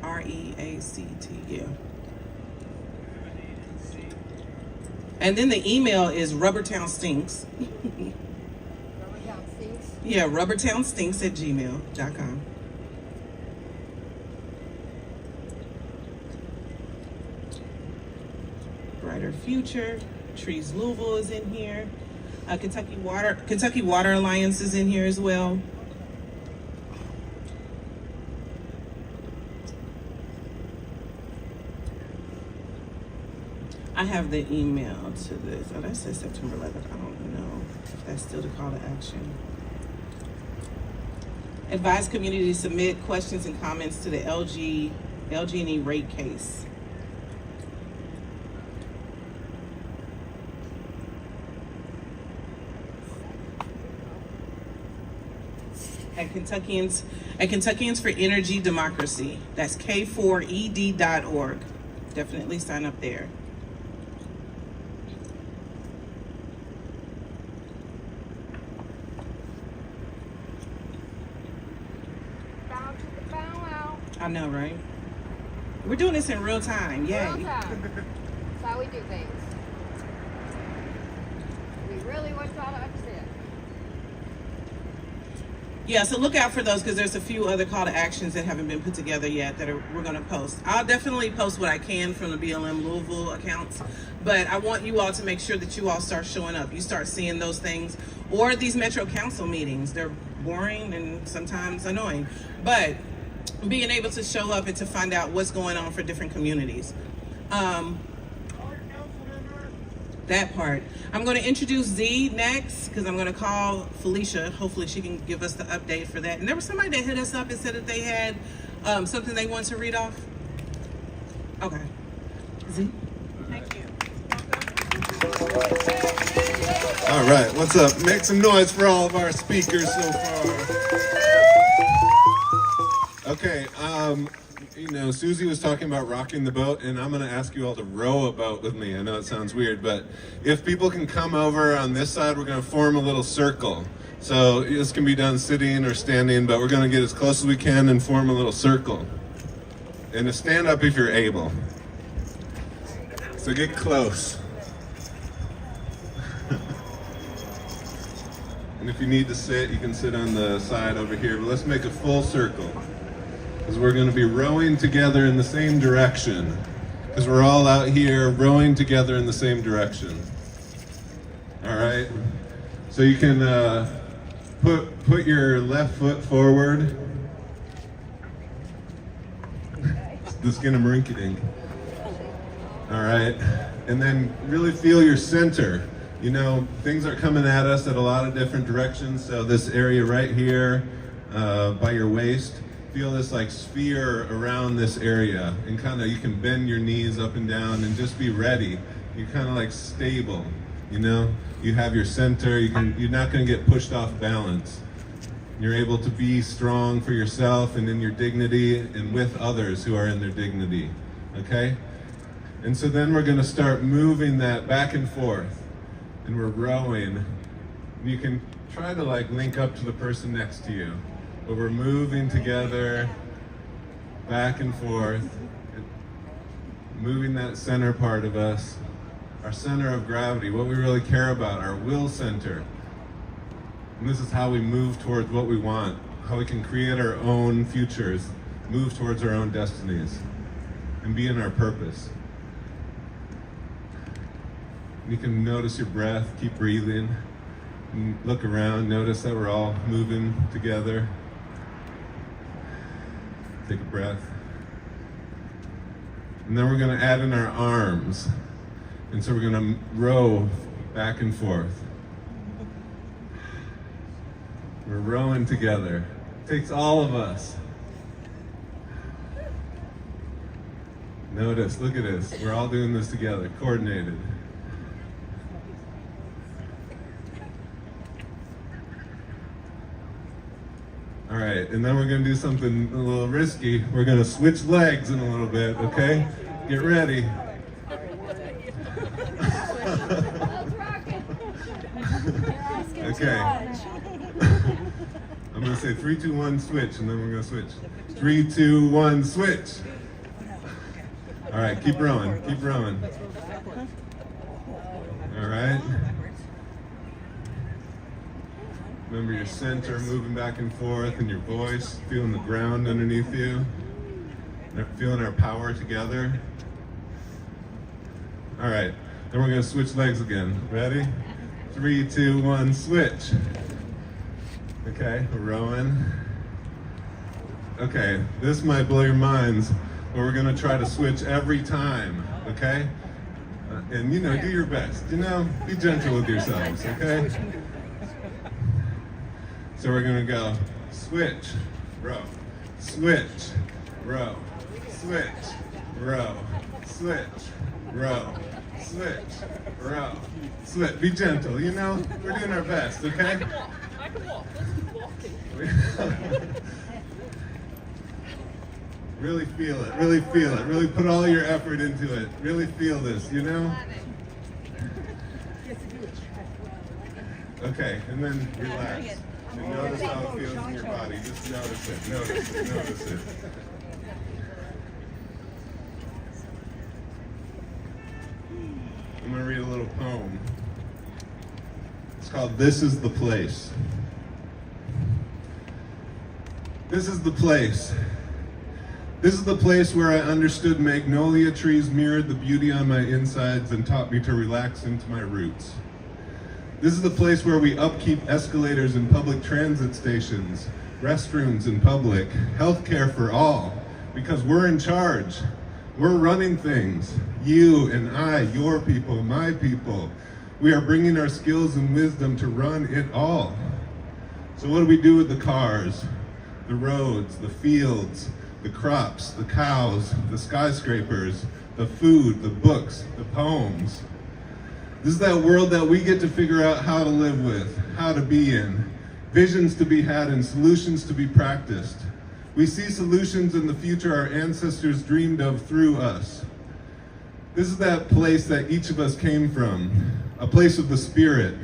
REACT, yeah. And then the email is Rubbertown Stinks. Rubbertown Stinks? Yeah, rubbertownstinks@gmail.com. Brighter Future, Trees Louisville is in here. Kentucky Water Alliance is in here as well. I have the email to this. Oh, that says September 11th. I don't know if that's still the call to action. Advise community to submit questions and comments to the LG&E rate case. At Kentuckians for Energy Democracy. That's K4ED.org. Definitely sign up there. Bow to the bow wow. I know, right? We're doing this in real time. Yay. Real time. That's how we do things. We really want y'all to understand. Yeah, so look out for those because there's a few other call to actions that haven't been put together yet that we're going to post. I'll definitely post what I can from the BLM Louisville accounts, but I want you all to make sure that you all start showing up. You start seeing those things, or these Metro Council meetings. They're boring and sometimes annoying, but being able to show up and to find out what's going on for different communities. That part. I'm going to introduce Z next because I'm going to call Felicia. Hopefully she can give us the update for that. And there was somebody that hit us up and said that they had something they want to read off. Okay. Z? Thank you. All right, what's up? Make some noise for all of our speakers so far. Okay, Susie was talking about rocking the boat, and I'm going to ask you all to row a boat with me. I know it sounds weird, but if people can come over on this side, we're going to form a little circle. So this can be done sitting or standing, but we're going to get as close as we can and form a little circle. And to stand up if you're able. So get close. And if you need to sit, you can sit on the side over here, but let's make a full circle. Because we're going to be rowing together in the same direction. Because we're all out here rowing together in the same direction. All right? So you can put your left foot forward. The skin of Marinky-Dink. All right? And then really feel your center. You know, things are coming at us at a lot of different directions. So this area right here by your waist, feel this like sphere around this area, and kind of you can bend your knees up and down and just be ready. You're kind of like stable, you know? You have your center, you're not gonna get pushed off balance. You're able to be strong for yourself and in your dignity and with others who are in their dignity, okay? And so then we're gonna start moving that back and forth, and we're rowing. And you can try to like link up to the person next to you. But we're moving together, back and forth, moving that center part of us, our center of gravity, what we really care about, our will center. And this is how we move towards what we want, how we can create our own futures, move towards our own destinies, and be in our purpose. And you can notice your breath, keep breathing, and look around, notice that we're all moving together. Take a breath. And then we're going to add in our arms. And so we're going to row back and forth. We're rowing together. It takes all of us. Notice, look at this. We're all doing this together, coordinated. All right, and then we're gonna do something a little risky. We're gonna switch legs in a little bit, okay? Get ready. Okay. I'm gonna say 3, 2, 1, switch, and then we're gonna switch. 3, 2, 1, switch. All right, keep rowing, keep rowing. All right. Remember your center moving back and forth, and your voice, feeling the ground underneath you, feeling our power together. All right, then we're gonna switch legs again. Ready? 3, 2, 1, switch. Okay, we're rowing. Okay, this might blow your minds, but we're gonna try to switch every time, okay? And do your best, be gentle with yourselves, okay? So we're gonna go switch, row, switch, row, switch, row, switch, row, switch, row, switch. Be gentle, you know? We're doing our best, okay? I can walk. Let's keep walking. Really feel it, really feel it. Really put all your effort into it. Really feel this, you know? Okay, and then relax. And notice how it feels in your body. Just notice it, notice it, notice it. I'm gonna read a little poem. It's called This Is the Place. This is the place. This is the place where I understood magnolia trees mirrored the beauty on my insides and taught me to relax into my roots. This is the place where we upkeep escalators in public transit stations, restrooms in public, healthcare for all, because we're in charge. We're running things. You and I, your people, my people. We are bringing our skills and wisdom to run it all. So what do we do with the cars, the roads, the fields, the crops, the cows, the skyscrapers, the food, the books, the poems? This is that world that we get to figure out how to live with, how to be in, visions to be had and solutions to be practiced. We see solutions in the future our ancestors dreamed of through us. This is that place that each of us came from, a place of the spirit,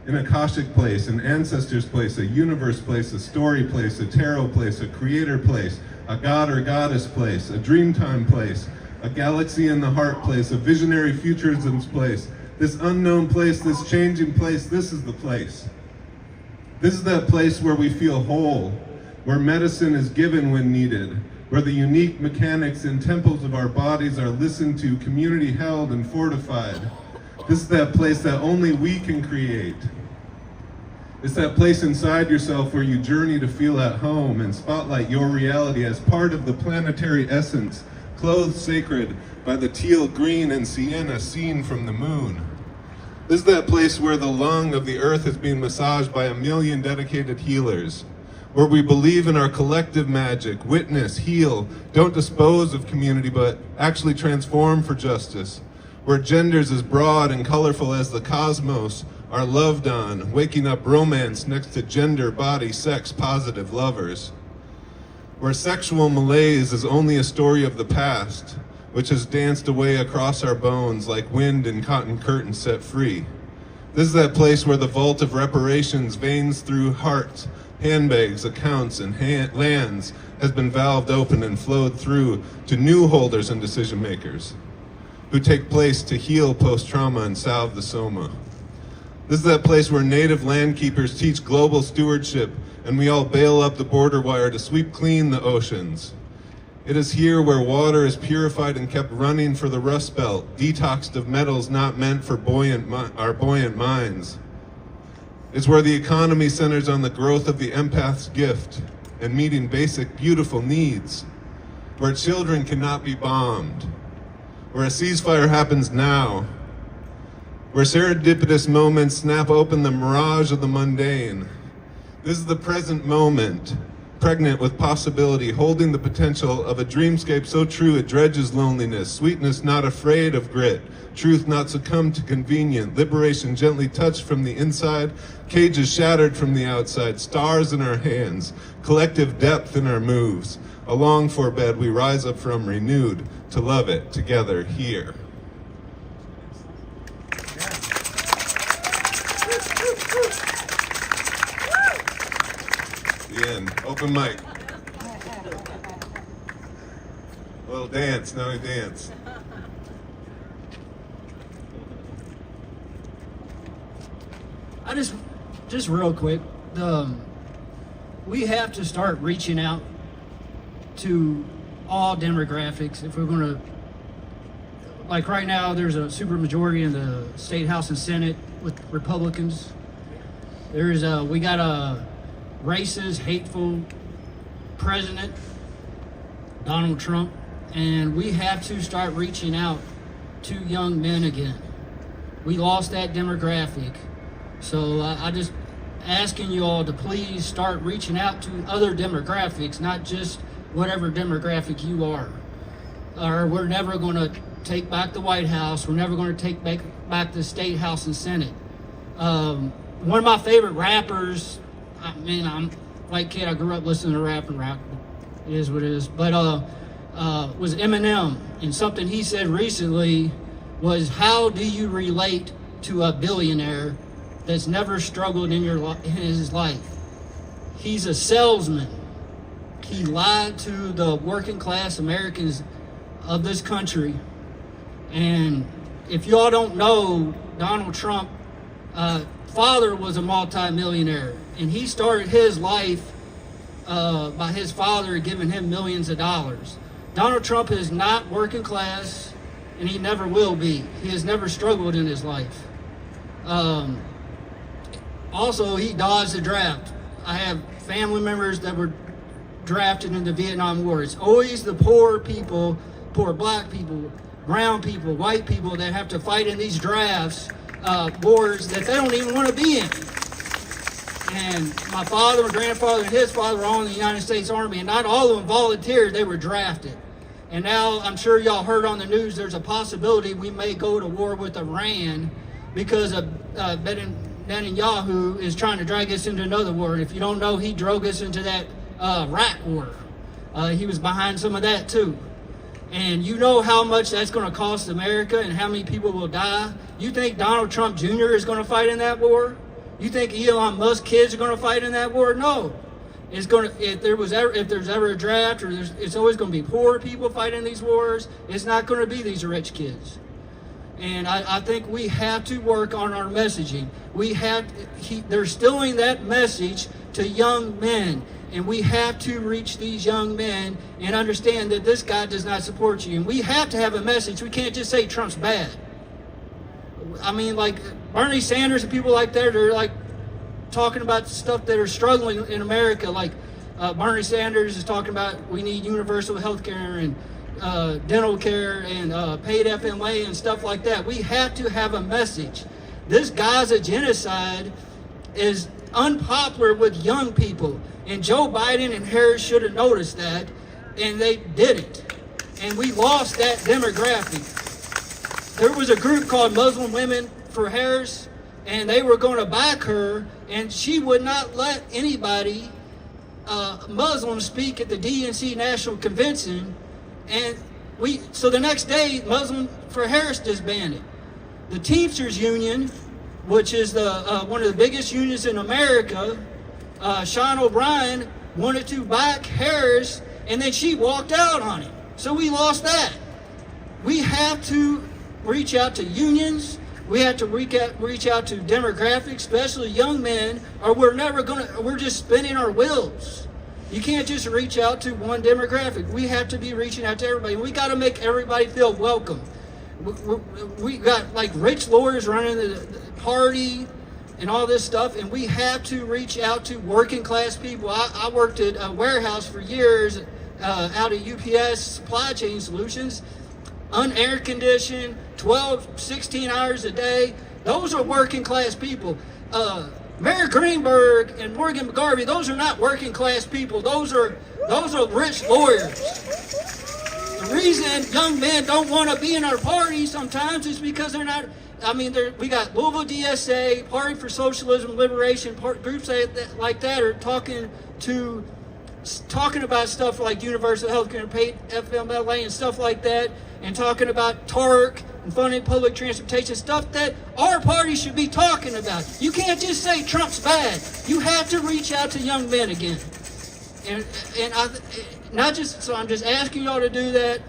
an Akashic place, an ancestor's place, a universe place, a story place, a tarot place, a creator place, a god or goddess place, a dreamtime place, a galaxy in the heart place, a visionary futurisms place, this unknown place, this changing place. This is the place. This is that place where we feel whole, where medicine is given when needed, where the unique mechanics and temples of our bodies are listened to, community held and fortified. This is that place that only we can create. It's that place inside yourself where you journey to feel at home and spotlight your reality as part of the planetary essence, clothed sacred by the teal, green, and sienna seen from the moon. This is that place where the lung of the earth is being massaged by 1 million dedicated healers, where we believe in our collective magic, witness, heal, don't dispose of community, but actually transform for justice, where genders as broad and colorful as the cosmos are loved on, waking up romance next to gender, body, sex, positive lovers, where sexual malaise is only a story of the past, which has danced away across our bones like wind and cotton curtains set free. This is that place where the vault of reparations veins through hearts, handbags, accounts, and lands has been valved open and flowed through to new holders and decision makers who take place to heal post-trauma and salve the soma. This is that place where native land keepers teach global stewardship and we all bail up the border wire to sweep clean the oceans. It is here where water is purified and kept running for the Rust Belt, detoxed of metals not meant for our buoyant minds. It's where the economy centers on the growth of the empath's gift and meeting basic, beautiful needs, where children cannot be bombed, where a ceasefire happens now, where serendipitous moments snap open the mirage of the mundane. This is the present moment, pregnant with possibility, holding the potential of a dreamscape so true it dredges loneliness, sweetness not afraid of grit, truth not succumb to convenient, liberation gently touched from the inside, cages shattered from the outside, stars in our hands, collective depth in our moves. A long for bed we rise up from renewed to love it together here. The end. Open mic. A little dance, now we dance. I just real quick, we have to start reaching out to all demographics if we're going to, like right now there's a super majority in the state house and senate with Republicans. We got a racist, hateful president, Donald Trump, and we have to start reaching out to young men again. We lost that demographic. So I just asking you all to please start reaching out to other demographics, not just whatever demographic you are. Or we're never going to take back the White House. We're never going to take back the State House and Senate. One of my favorite rappers, I mean, I'm like kid, I grew up listening to rap and rock. It is what it is. But was Eminem, and something he said recently was, how do you relate to a billionaire that's never struggled in his life? He's a salesman. He lied to the working class Americans of this country. And if y'all don't know, Donald Trump father was a multi-millionaire, and he started his life by his father giving him millions of dollars. Donald Trump is not working class, and he never will be. He has never struggled in his life. Also, he dodged the draft. I have family members that were drafted in the Vietnam War. It's always the poor people, poor black people, brown people, white people that have to fight in these drafts, wars that they don't even want to be in. And my father, my grandfather, and his father were all in the United States Army, and not all of them volunteered, they were drafted. And now I'm sure y'all heard on the news there's a possibility we may go to war with Iran because of Netanyahu is trying to drag us into another war. And if you don't know, he drove us into that Iraq war. He was behind some of that too. And you know how much that's going to cost America and how many people will die. You think Donald Trump Jr. is going to fight in that war? You think Elon Musk kids are going to fight in that war? No. It's going to, if there's ever a draft, or it's always going to be poor people fighting these wars. It's not going to be these rich kids. And I think we have to work on our messaging. They're stealing that message to young men. And we have to reach these young men and understand that this guy does not support you. And we have to have a message. We can't just say Trump's bad. I mean, like Bernie Sanders and people like that, they're like talking about stuff that are struggling in America. Like Bernie Sanders is talking about we need universal health care and dental care and paid FMLA and stuff like that. We have to have a message. This Gaza genocide is unpopular with young people. And Joe Biden and Harris should have noticed that, and they didn't. And we lost that demographic. There was a group called Muslim Women for Harris, and they were going to back her, and she would not let anybody Muslim speak at the DNC National Convention. And so the next day, Muslim for Harris disbanded. The Teamsters Union, which is one of the biggest unions in America, Sean O'Brien wanted to back Harris, and then she walked out on him. So we lost that. We have to reach out to unions. We have to reach out to demographics, especially young men, or we're just spinning our wheels. You can't just reach out to one demographic. We have to be reaching out to everybody. We got to make everybody feel welcome. We got like rich lawyers running the party and all this stuff, and we have to reach out to working class people. I worked at a warehouse for years out of UPS Supply Chain Solutions, unair conditioned, 12, 16 hours a day. Those are working class people. Mayor Greenberg and Morgan McGarvey, those are not working class people. Those are rich lawyers. The reason young men don't want to be in our party sometimes is because they're not. I mean, we got Louisville DSA, Party for Socialism Liberation, groups like that are talking about stuff like universal health care, paid FMLA and stuff like that, and talking about TARC and funding public transportation, stuff that our party should be talking about. You can't just say Trump's bad. You have to reach out to young men again. And I'm just asking y'all to do that.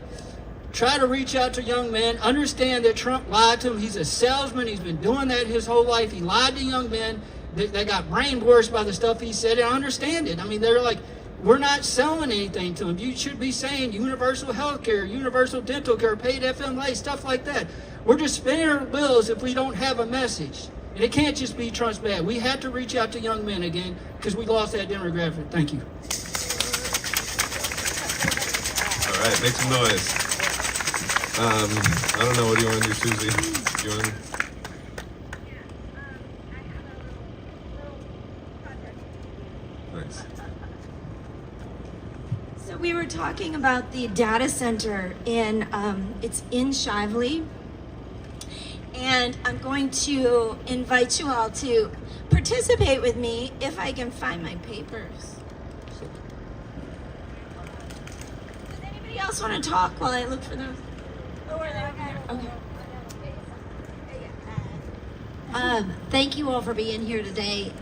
Try to reach out to young men. Understand that Trump lied to them. He's a salesman. He's been doing that his whole life. He lied to young men. They got brainwashed by the stuff he said, and I understand it. I mean, they're like, we're not selling anything to them. You should be saying universal health care, universal dental care, paid FMLA, stuff like that. We're just spinning our wheels if we don't have a message. And it can't just be Trump's bad. We have to reach out to young men again because we lost that demographic. Thank you. All right, make some noise. I don't know, what do you want to do, Susie? Do you want to... So we were talking about the data center in, it's in Shively. And I'm going to invite you all to participate with me if I can find my papers. Does anybody else want to talk while I look for those? Oh, are they over there? Okay. Thank you all for being here today.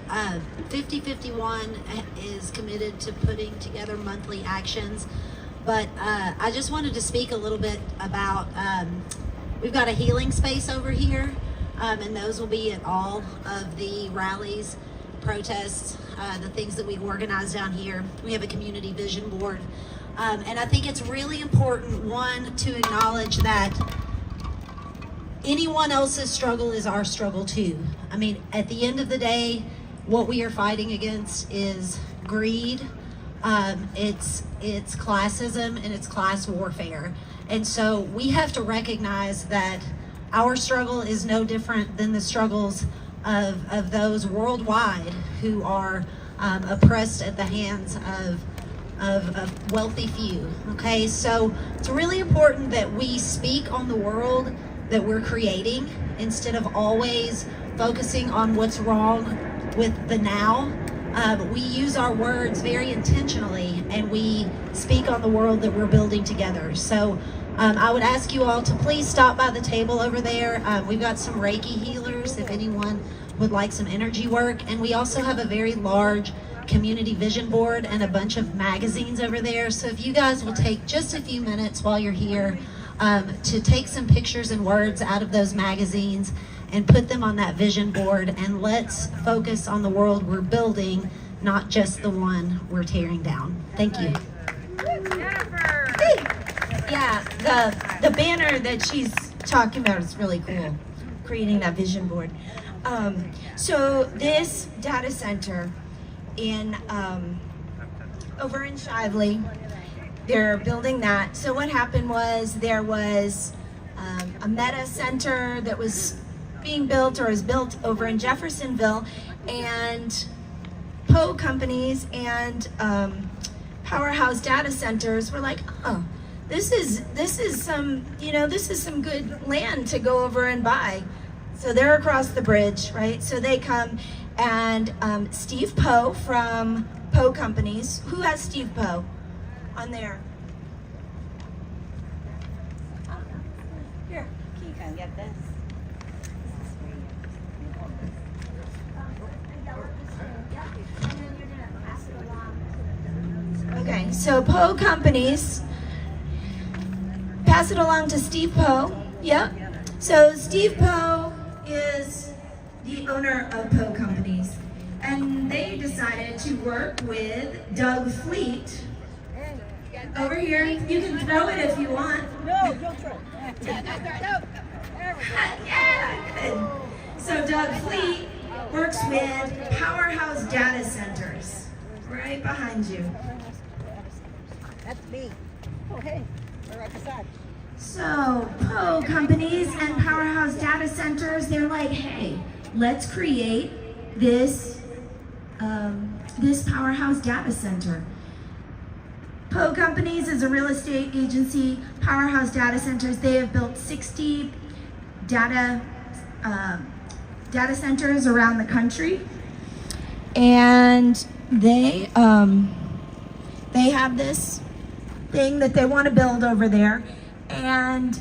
5051 is committed to putting together monthly actions, but I just wanted to speak a little bit about, we've got a healing space over here, and those will be at all of the rallies, protests, the things that we organize down here. We have a community vision board, and I think it's really important, one, to acknowledge that anyone else's struggle is our struggle too. I mean, at the end of the day, what we are fighting against is greed, it's classism, and it's class warfare. And so we have to recognize that our struggle is no different than the struggles of those worldwide who are oppressed at the hands of a wealthy few. Okay, so it's really important that we speak on the world that we're creating instead of always focusing on what's wrong with the now. We use our words very intentionally, and we speak on the world that we're building together. So I would ask you all to please stop by the table over there. We've got some Reiki healers if anyone would like some energy work, and we also have a very large community vision board and a bunch of magazines over there. So if you guys will take just a few minutes while you're here to take some pictures and words out of those magazines and put them on that vision board, and let's focus on the world we're building, not just the one we're tearing down. Thank you. Yeah, the banner that she's talking about is really cool, creating that vision board. So this data center in over in Shively, they're building that. So what happened was there was a Meta center that was being built or is built over in Jeffersonville, and Poe companies and powerhouse data centers were like, oh, this is some, this is some good land to go over and buy. So they're across the bridge, right? So they come, and Steve Poe from Poe Companies. Who has Steve Poe on there? Here, can you come get this? Okay, so Poe Companies, pass it along to Steve Poe. Yep. So Steve Poe is the owner of Poe Companies, and they decided to work with Doug Fleet over here. You can throw it if you want. No, don't throw it. Yeah, good. So Doug Fleet works with Powerhouse Data Centers, right behind you. That's me. Oh, hey, we're right beside. So Poe Companies and Powerhouse Data Centers, they're like, hey, let's create this this Powerhouse Data Center. Poe Companies is a real estate agency. Powerhouse Data Centers, they have built 60 data centers around the country, and they have this thing that they want to build over there, and